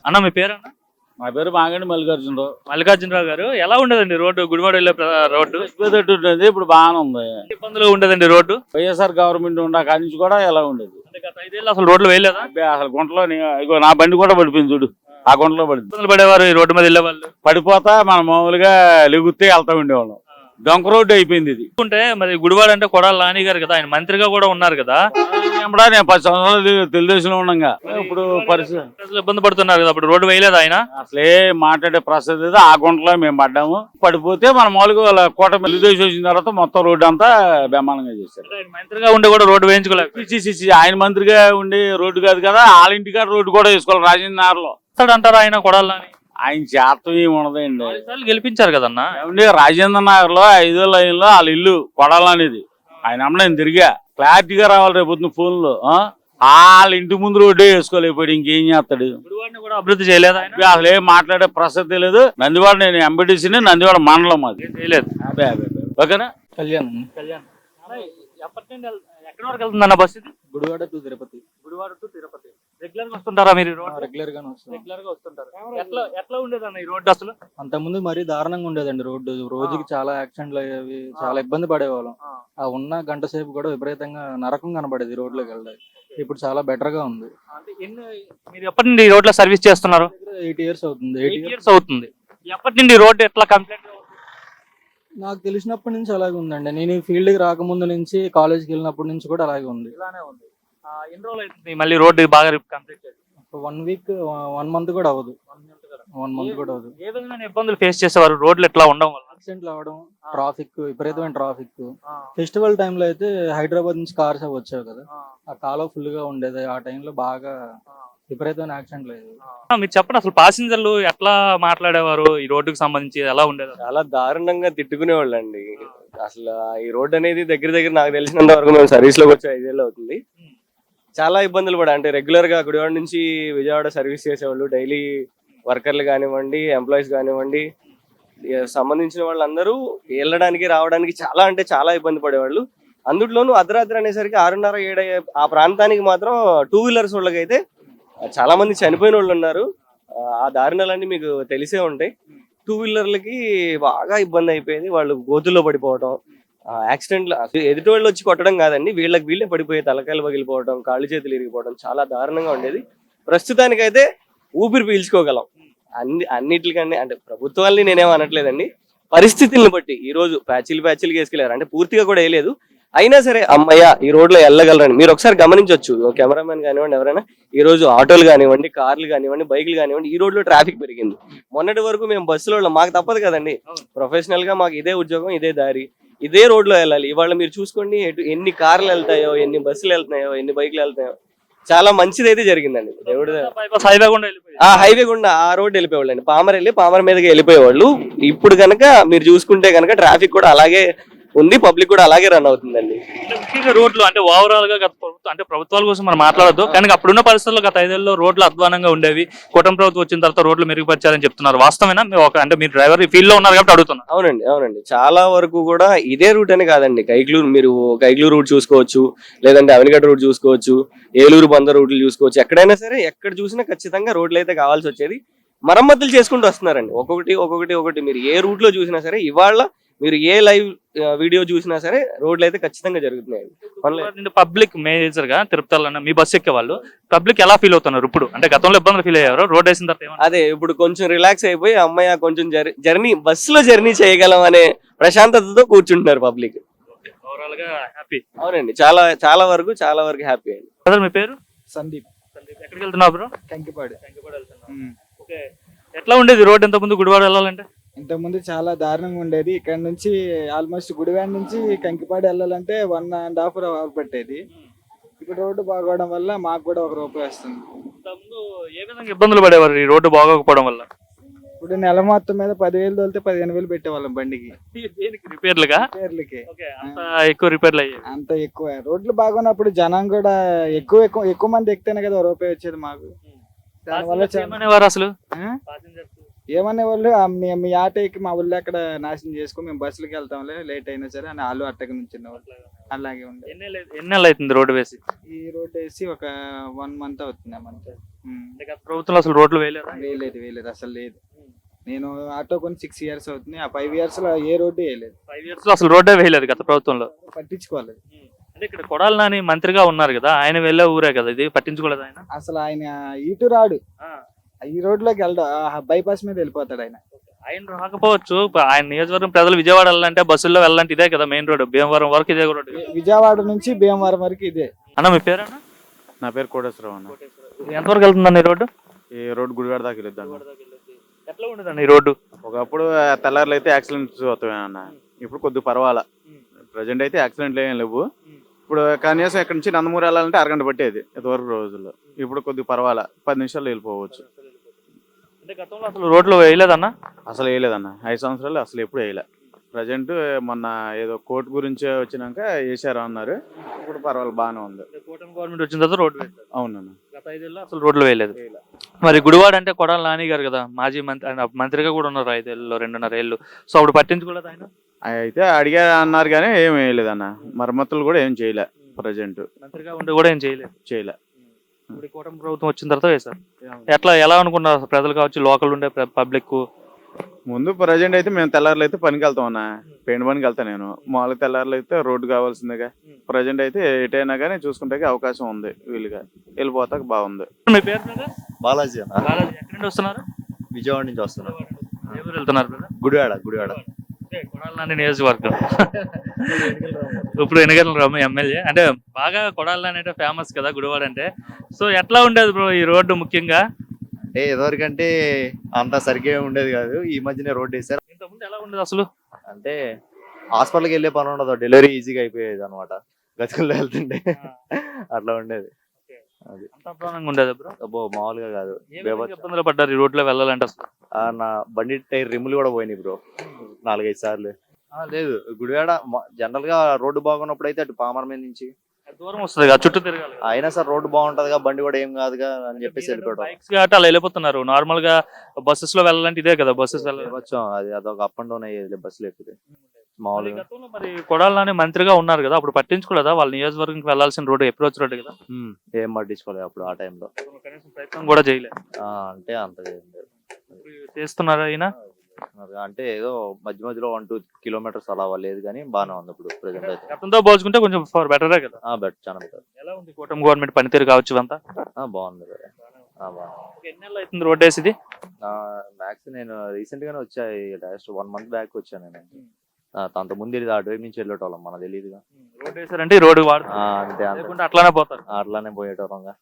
అన్న మీ పేరు అన్న? మా పేరు మాగండి మల్లికార్జునరావు. మల్లికార్జునరావు గారు, ఎలా ఉండదండి రోడ్డు, గుడివాడ వెళ్ళే రోడ్డు? ఉంటుంది, ఇప్పుడు బాగానే ఉంది. ఇబ్బందులు ఉండదండి రోడ్డు? వైఎస్ఆర్ గవర్నమెంట్ ఉండ కాడి నుంచి కూడా ఎలా ఉండేది. అంటే గత 5 ఏళ్ళు అసలు రోడ్లు వేయలేదా? అసలు గుంటలో ఇగో నా బండి కూడా పడిపోయింది చూడు, ఆ గుంటలో పడింది. ఇబ్బందులు పడేవారు ఈ రోడ్డు మీద వెళ్ళే వాళ్ళు? పడిపోతా మనం మామూలుగా లెగుతే వెళ్తా ఉండేవాళ్ళం. డొంక రోడ్డు అయిపోయింది ఇది. అంటే మరి గుడివాడ అంటే కొడాలి నాని గారు కదా, ఆయన మంత్రిగా కూడా ఉన్నారు కదా. నేను 10 సంవత్సరాలు తెలుగుదేశంలో ఉండగా ఇప్పుడు పరిస్థితి ప్రజలు ఇబ్బంది పడుతున్నారు కదా, అప్పుడు రోడ్డు వేయలేదు ఆయన? అసలే మాట్లాడే ప్రస్తుతం ఆ గుంటలో మేము పడ్డాము. పడిపోతే మన మామూలుగా కూటమి తెలుగుదేశం వచ్చిన తర్వాత మొత్తం రోడ్డు అంతా బ్రహ్మాండంగా చేశారు. ఆయన మంత్రిగా ఉండి కూడా రోడ్డు వేయించుకోలేదు. ఆయన మంత్రిగా ఉండి రోడ్డు కాదు కదా, వాళ్ళ ఇంటికాడ రోడ్డు కూడా వేసుకోవాలి. రాజేంద్ర నగర్లో అంటారు ఆయన కొడాలి నాని. ఆయన చేతం ఏమి ఉండదండి. గెలిపించారు కదన్నా. రాజేంద్ర నగర్ లో 5వ లైన్ లో వాళ్ళ ఇల్లు కొడాలనేది. ఆయన అమ్మ నేను తిరిగా క్లారిటీగా రావాలి రేపు ఫోన్ లో. వాళ్ళ ఇంటి ముందు రోడ్డే వేసుకోలేకపోయాడు, ఇంకేం చేస్తాడు? కూడా అభివృద్ధి చేయలేదు ఆయన. అసలు ఏం మాట్లాడే ప్రసక్తి లేదు. నందివాడ నేను ఎంబీటీసీని, నందివాడ మండలం అది చేయలేదు. ఓకేనా? కళ్యాణ్ ఎక్కడి వరకు వెళ్తుందన్న బస్ ఇది? Gudivada to Tirupati. Gudivada to Tirupati regular గా వస్తుంటారా మీరు? రెగ్యులర్ గా వస్తుంటారు. ఎట్లా ఉండేదన్న ఈ రోడ్డు అసలు? అంతకుముందు మరీ దారుణంగా ఉండేదండి రోడ్డు. రోజుకి చాలా యాక్సిడెంట్లు అయ్యేవి, చాలా ఇబ్బంది పడేవాళ్ళం. ఆ ఉన్న గంట సేపు కూడా విపరీతంగా నరకం కనబడేది రోడ్లోకి వెళ్ళడానికి. ఇప్పుడు చాలా బెటర్ గా ఉంది. మీరు ఎప్పటి నుండి ఈ రోడ్ లో సర్వీస్ చేస్తున్నారు? 8 years అవుతుంది. 8 years అవుతుంది. ఎప్పటి నుండి రోడ్డు ఎట్లా కంప్లైంట్? నాకు తెలిసినప్పటి నుంచి అలాగే ఉందండి. నేను ఈ ఫీల్డ్ కి రాకముందు నుంచి, కాలేజ్కి వెళ్ళినప్పటి నుంచి కూడా అలాగే ఉంది. ఇలానే ఉంది. ఎన్ని రోజులు అవుతుంది మళ్ళీ రోడ్డు బాగా కంప్లీట్ చేసి? 1 week 1 month కూడా అవ్వదు. 1 month కూడా అవ్వదు. ఏ విధంగా ఇబ్బందులు ఫేస్ చేసేవారు రోడ్లు ఎట్లా ఉండడం వల్ల? యాక్సిడెంట్లు అవ్వడం, ట్రాఫిక్, విపరీతమైన ట్రాఫిక్. ఫెస్టివల్ టైంలో అయితే హైదరాబాద్ నుంచి కార్స్ అవి వచ్చావు కదా, ఆ కాలువ ఫుల్ గా ఉండేది. ఆ టైంలో బాగా విపరీతమైన యాక్సిడెంట్లు అయ్యేది. మీరు చెప్పండి, అసలు ప్యాసింజర్లు ఎట్లా మాట్లాడేవారు ఈ రోడ్డుకి సంబంధించి? ఎలా ఉండేది? చాలా దారుణంగా తిట్టుకునేవాళ్ళు అండి. అసలు ఈ రోడ్ అనేది దగ్గర దగ్గర నాకు తెలిసినంత వరకు మేము సర్వీస్ లోకి వచ్చి 5 ఏళ్ళు అవుతుంది. చాలా ఇబ్బందులు పడా, అంటే రెగ్యులర్ గా గుడివాడ నుంచి విజయవాడ సర్వీస్ చేసేవాళ్ళు, డైలీ వర్కర్లు కానివ్వండి, ఎంప్లాయీస్ కానివ్వండి, సంబంధించిన వాళ్ళందరూ వెళ్ళడానికి రావడానికి చాలా అంటే చాలా ఇబ్బంది పడేవాళ్ళు. అందులోనూ అర్ధరాత్రి అనేసరికి 6:30 7 ఆ ప్రాంతానికి మాత్రం 2 వీలర్స్ వాళ్ళకైతే చాలా మంది చనిపోయిన వాళ్ళు ఉన్నారు. ఆ దారుణాలన్నీ మీకు తెలిసే ఉంటాయి. 2 వీలర్లకి బాగా ఇబ్బంది అయిపోయింది. వాళ్ళు గోతుల్లో పడిపోవడం, యాక్సిడెంట్లు, ఎదుటి వాళ్ళు వచ్చి కొట్టడం కాదండి, వీళ్ళే పడిపోయి తలకాయలు పగిలిపోవడం, కాళ్ళు చేతులు ఇరిగిపోవడం చాలా దారుణంగా ఉండేది. ప్రస్తుతానికైతే ఊపిరి పీల్చుకోగలం. అన్నిటికన్నా అంటే ప్రభుత్వాన్ని నేనేం అనట్లేదండి, పరిస్థితులను బట్టి ఈ రోజు ప్యాచీలు వేసుకెళ్లారు, అంటే పూర్తిగా కూడా వేయలేదు. అయినా సరే అమ్మయ్య ఈ రోడ్లో వెళ్ళగలరని మీరు ఒకసారి గమనించవచ్చు. కెమెరామెన్ కానివ్వండి, ఎవరైనా ఈ రోజు ఆటోలు కానివ్వండి, కార్లు కానివ్వండి, బైకులు కానివ్వండి, ఈ రోడ్లో ట్రాఫిక్ పెరిగింది. మొన్నటి వరకు మేము బస్సులో మాకు తప్పదు కదండి, ప్రొఫెషనల్ గా మాకు ఇదే ఉద్యోగం, ఇదే దారి, ఇదే రోడ్లో వెళ్ళాలి. ఇవాళ మీరు చూసుకోండి, ఎన్ని కార్లు వెళ్తాయో, ఎన్ని బస్సులు వెళ్తున్నాయో, ఎన్ని బైకులు వెళ్తాయో, చాలా మంచిది అయితే జరిగిందండి. దేవుడు హైవే గుండా ఆ రోడ్డు వెళ్ళిపోయేవాళ్ళు అండి. పామర్ మీదకి వెళ్ళిపోయేవాళ్ళు. ఇప్పుడు కనుక మీరు చూసుకుంటే కనుక ట్రాఫిక్ కూడా అలాగే ఉంది, పబ్లిక్ కూడా అలాగే రన్ అవుతుందండి. ముఖ్యంగా రోడ్లు అంటే ఓవరాల్ గా అంటే ప్రభుత్వాల కోసం మనం మాట్లాడద్దు, కానీ అప్పుడున్న పరిస్థితుల్లో గత 5 ఏళ్ళలో రోడ్లు అధ్వానంగా ఉండేవి. కూటమి ప్రభుత్వం వచ్చిన తర్వాత రోడ్లు మెరుగుపరిచారని చెప్తున్నారు. వాస్తవేనా? అంటే మీరు డ్రైవర్ ఫీల్డ్ లో ఉన్నారు కాబట్టి అడుగుతున్నారు. అవునండి. చాలా వరకు కూడా ఇదే రూట్ అని కాదండి. మీరు కైక్లూరు రూట్ చూసుకోవచ్చు, లేదంటే అవనిగడ్డ రూట్ చూసుకోవచ్చు, ఏలూరు బందర్ రూట్లు చూసుకోవచ్చు. ఎక్కడైనా సరే ఎక్కడ చూసినా ఖచ్చితంగా రోడ్లు అయితే కావాల్సి వచ్చేది. మరమ్మతులు చేసుకుంటూ వస్తున్నారండి, ఒక్కొక్కటి. మీరు ఏ రూట్ లో చూసినా సరే, ఇవాళ మీరు ఏ లైవ్ వీడియో చూసినా సరే రోడ్లు అయితే ఖచ్చితంగా జరుగుతున్నాయి. పబ్లిక్ మేజర్ గా తిరుపతిలో మీ బస్సు ఎక్కే వాళ్ళు పబ్లిక్ ఎలా ఫీల్ అవుతున్నారు ఇప్పుడు? అంటే గతంలో ఇబ్బందులు ఫీల్ అయ్యారు, రోడ్ వేసిన తర్వాత అదే ఇప్పుడు కొంచెం రిలాక్స్ అయిపోయి అమ్మయ్య కొంచెం జర్నీ బస్సులో జర్నీ చేయగలం అనే ప్రశాంతతతో కూర్చుంటున్నారు పబ్లిక్. ఓవరాల్ గా హ్యాపీ. అవునండి, చాలా వరకు హ్యాపీ అండి. మీ పేరు? సందీప్. ఎక్కడికి వెళ్తున్నావు బ్రో? కంకిపాడు. ఓకే, ఎట్లా ఉండేది రోడ్ ఇంత ముందు గుడివాడ వెళ్ళాలంటే? ఇంతకుముందు చాలా దారుణంగా ఉండేది. ఇక్కడ నుంచి ఆల్మోస్ట్ గుడివాడ నుంచి కంకిపాడు వెళ్ళాలంటే 1.5 hour పట్టేది. ఇప్పుడు రోడ్డు బాగోవడం వల్ల మాకు కూడా ₹1 వస్తుంది. ఏ విధంగా ఇబ్బందులు పడేవారు ఈ రోడ్డు బాగోకపోవడం వల్ల? ఇప్పుడు నెల మొత్తం మీద 10,000 తోలితే 15,000 పెట్టేవాళ్ళం బండికి. రిపేర్లకి అంత ఎక్కువ. రోడ్లు బాగున్నప్పుడు జనం కూడా ఎక్కువ మంది ఎక్కితేనే కదా ₹1 వచ్చేది మాకు. దానివల్ల అసలు ఏమనే వాళ్ళు మీ ఆటో ఎక్కి మా ఊళ్ళో అక్కడ నాశనం చేసుకో, మేము బస్సులకి వెళ్తాంలే లేట్ అయినా సరే అని వాళ్ళు అట్టకి నుంచి అలాగే ఉండే. ఎన్ని నెలలు అవుతుంది రోడ్డు వేసి? ఈ రోడ్ వేసి ఒక 1 month అవుతుంది మనకి. అంటే గత ప్రభుత్వంలో అసలు రోడ్లు వేయలేదా? వేయలేదు అసలు లేదు. నేను ఆటో కొని 6 years అవుతుంది. ఆ 5 years లో ఏ రోడ్డు వేయలేదు, 5 years లో అసలు రోడ్డే వేయలేదు గత ప్రభుత్వంలో. పట్టించుకోలేదు. అంటే ఇక్కడ కొడాలి నాని మంత్రిగా ఉన్నారు కదా, ఆయన వెళ్ళే ఊరే కదా ఇది, పట్టించుకోలేదు ఆయన. అసలు ఆయన ఇటు రాడు, ఈ రోడ్లోకి వెళ్ళడు, బైపాస్ మీద వెళ్ళిపోతాడు ఆయన. ఆయన రాకపోవచ్చు, ఆయన నియోజకవర్గం ప్రజలు విజయవాడ వెళ్ళాలంటే బస్సుల్లో వెళ్ళాలంటే ఇదే కదా మెయిన్ రోడ్, భీమవరం వరకు ఇదే రోడ్. విజయవాడ నుంచి భీమవరం వరకు ఇదే. అన్న మీ పేరేనా? నా పేరు కోటేశ్వరరావు అన్న. ఎంతవరకు వెళ్తుందండి ఈ రోడ్డు? ఈ రోడ్ గుడివాడ దాకా వెళ్ళొద్దాం. ఎట్లా ఉండదండి ఈ రోడ్డు? ఒకప్పుడు తెల్లారులు అయితే యాక్సిడెంట్స్ అవుతాయి అన్న, ఇప్పుడు కొద్దిగా పర్వాలా. ప్రజెంట్ అయితే యాక్సిడెంట్లు ఏం లేవు. ఇప్పుడు కనీసం ఇక్కడ నుంచి నందమూరి వెళ్ళాలంటే అరగంట పట్టేది ఇదివరకు రోజుల్లో, ఇప్పుడు కొద్దిగా పర్వాలా, 10 నిమిషాల్లో వెళ్ళిపోవచ్చు. అంటే గతంలో అసలు రోడ్లు వేయలేదన్న? అసలు వేయలేదన్న, 5 సంవత్సరాలు అసలు ఎప్పుడు వేయలే. ప్రజెంట్ మొన్న ఏదో కోర్టు గురించి వచ్చినాక వేసారు అన్నారు, ఇప్పుడు పర్వాలేదు బాగానే ఉంది. కూటమి గవర్నమెంట్ వచ్చిన తర్వాత రోడ్డు వేస్తారు. అవునన్న. గత 5 ఏళ్ళలో అసలు రోడ్లు వేయలేదు. మరి గుడివాడ అంటే కొడాలి నాని గారు కదా, మాజీ మంత్రి, ఆయన మంత్రిగా కూడా ఉన్నారు 5 ఏళ్ళలో, 2.5 ఏళ్ళు. సో అప్పుడు పట్టించుకోలేదు ఆయన? అయితే అడిగా అన్నారు కానీ ఏం వేయలేదన్న, మరమ్మతులు కూడా ఏం చేయలే. ప్రజెంట్ మంత్రిగా ఉండి కూడా ఏం చేయలే. ఇప్పుడు కూటమి ప్రభుత్వం వచ్చిన తర్వాత వేశారు. ఎలా అనుకున్నారు అసలు ప్రజలు కావచ్చు, లోకల్ ఉండే పబ్లిక్? ముందు ప్రజెంట్ అయితే మేము తెల్లారులు అయితే పనికి వెళ్తాం అన్న, పెయింట్ పనికి వెళ్తాను నేను. మామూలుగా తెల్లారులు అయితే రోడ్డు కావాల్సిందిగా. ప్రజెంట్ అయితే ఎటైనా కానీ చూసుకుంటే అవకాశం ఉంది, వీలుగా వెళ్ళిపోతాక బాగుంది. మీ పేరు brother? బాలాజీ అన్న. బాలాజీ. ఎక్కడి నుండి వస్తున్నారు? విజయవాడ నుంచి వస్తున్నాను. ఏ ఊరు వెళ్తున్నారు brother? గుడివాడ. కొడాలి నాని నియోజకవర్గం. ఇప్పుడు ఎన్నికల రాము ఎమ్మెల్యే అంటే బాగా కొడాలి నాని అంటే ఫేమస్ కదా గుడివాడ అంటే. సో ఎట్లా ఉండేది బ్రో ఈ రోడ్డు ముఖ్యంగా? అంటే ఇదివరకంటే అంత సరిగ్గా ఉండేది కాదు, ఈ మధ్యనే రోడ్డు వేసారు. ఇంతకుముందు ఎలా ఉండేది అసలు? అంటే హాస్పిటల్కి వెళ్ళే పని ఉండదు, డెలివరీ ఈజీగా అయిపోయేది అనమాట, గతుకుల్లో వెళ్తుంటే అట్లా ఉండేది. అది అంత అధ్వానంగా ఉండేది బ్రో? అబ్బో మామూలుగా కాదు. ఇబ్బందులు పడ్డారు ఈ రోడ్లో వెళ్ళాలంటే అసలు? నా బండి టైర్ రిమ్ములు కూడా పోయినాయి బ్రో 4-5 సార్లు. లేదు గుడివాడ జనరల్ గా రోడ్డు బాగున్నప్పుడు అయితే అటు పామర్ మీద నుంచి దూరం వస్తుంది కదా, చుట్టూ తిరగాలి. అయినా సార్ రోడ్డు బాగుంటదిగా, బండి కూడా ఏం కాదుగా అని చెప్పేసి వెళ్ళిపోవడం. బైక్స్ కాబట్టి అలా వెళ్ళిపోతున్నారు. నార్మల్ గా బస్సెస్ లో వెళ్ళాలంటే ఇదే కదా, బస్సెస్ వెళ్ళవచ్చు. అది అదొక అప్ అండ్ డౌన్ అయ్యేది బస్సులు ఎక్కితే మామూలుగా. గతంలో మరి కొడాలి నాని మంత్రిగా ఉన్నారు కదా, అప్పుడు పట్టించుకోలేదా? వాళ్ళ నియోజకవర్గంకి వెళ్ళాల్సిన రోడ్డు అప్రోచ్ రోడ్డు కదా, ఏం పట్టించుకోలేదు అప్పుడు ఆ టైంలో. కనీసం ప్రయత్నం కూడా చేయలేదు. అంటే అంత చేస్తున్నారా అయినా? అంటే ఏదో మధ్య మధ్యలో 1-2 kilometers అలా లేదు కానీ బాగానే ఉంది ఇప్పుడు ప్రెసెంట్ అయితే. గతంతో పోల్చుకుంటే కొంచెం బెటరే కదా. బెటర్, చాలా బెటర్. ఎలా ఉంది కూటమి గవర్నమెంట్ పనితీరు కావచ్చు అంతా? బాగుంది. ఎన్ని నెలలు అవుతుంది రోడ్ వేసి? మ్యాక్స్ నేను రీసెంట్ గానే వచ్చా, లాస్ట్ 1 month బ్యాక్ వచ్చాను నేను. అంత ముందు అటువైపు నుంచి వెళ్ళేటోళ్ళం, మనకు తెలియదుగా. రోడ్ వేసారంటే ఈ రోడ్డు వాడు అంతే అట్లానే పోతారు. అట్లానే పోయేటోళ్ళంగా.